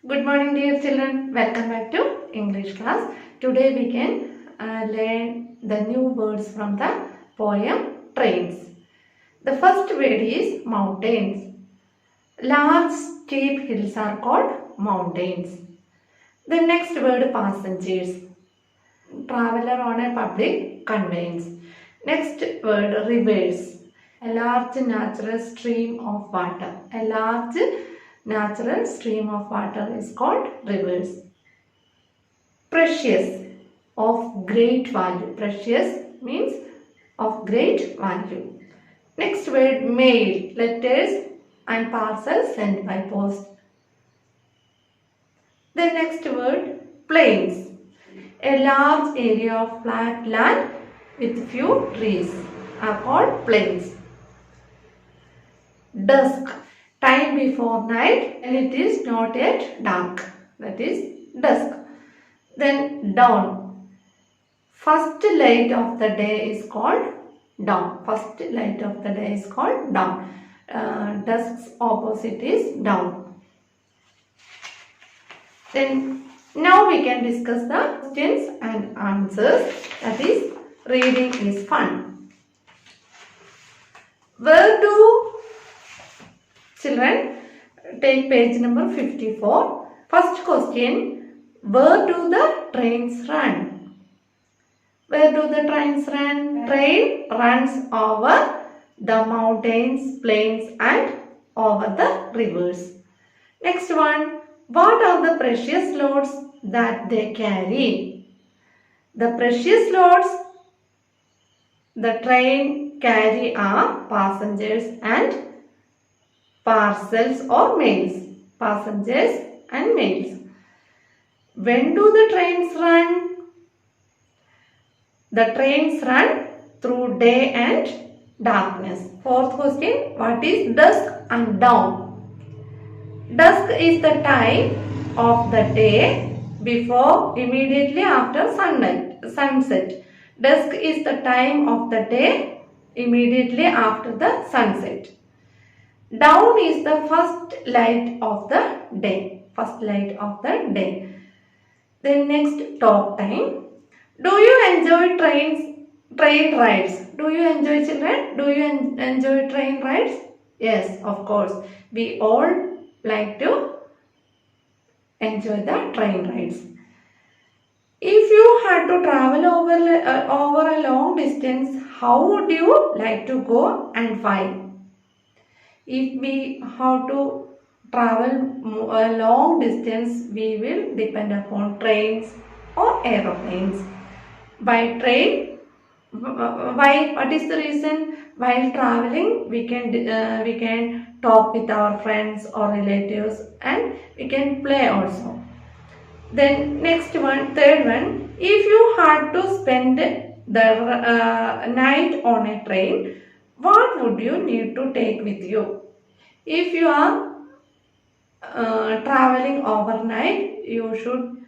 Good morning, dear children. Welcome back to English class. Today we can learn the new words from the poem Trains. The first word is mountains. Large steep hills are called mountains. The next word passengers. Traveler on a public conveyance. Next word rivers. A large natural stream of water. A large natural stream of water is called rivers. Precious, of great value. Precious means of great value. Next word mail, letters and parcels sent by post. The next word plains, a large area of flat land with few trees are called plains. Dusk, time before night and it is not yet dark, that is dusk. Then dawn, first light of the day is called dawn. First light of the day is called dawn. Dusk's opposite is dawn. Then now we can discuss the questions and answers, that is reading is fun. Where do children take page number 54. First question, where do the trains run? Where do the trains run? Train runs over the mountains, plains and over the rivers. Next one, what are the precious loads that they carry? The precious loads the train carry are passengers and parcels or mails. Passengers and mails. When do the trains run? The trains run through day and darkness. Fourth question, what is dusk and dawn? Dusk is the time of the day before immediately after sunset. Dusk is the time of the day immediately after the sunset. Dawn is the first light of the day. First light of the day. Then next, talk time. Do you enjoy train rides? Do you enjoy, children? Do you enjoy train rides? Yes, of course. We all like to enjoy the train rides. If you had to travel over a long distance, how would you like to go and why? If we have to travel a long distance, we will depend upon trains or aeroplanes. By train, why? What is the reason? While traveling, we can talk with our friends or relatives, and we can play also. Then next one, third one. If you had to spend the night on a train, what would you need to take with you? If you are traveling overnight, you should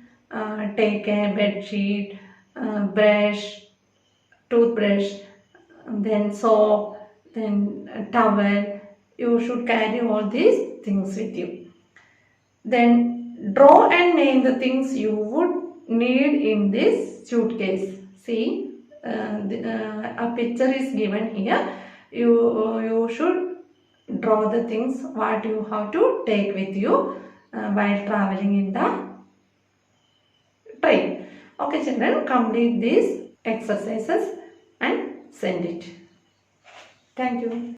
take a bed sheet, brush, toothbrush, then soap, then towel. You should carry all these things with you. Then draw and name the things you would need in this suitcase. See, a picture is given here. You should draw the things what you have to take with you while traveling in the train. Okay, children, complete these exercises and send it. Thank you.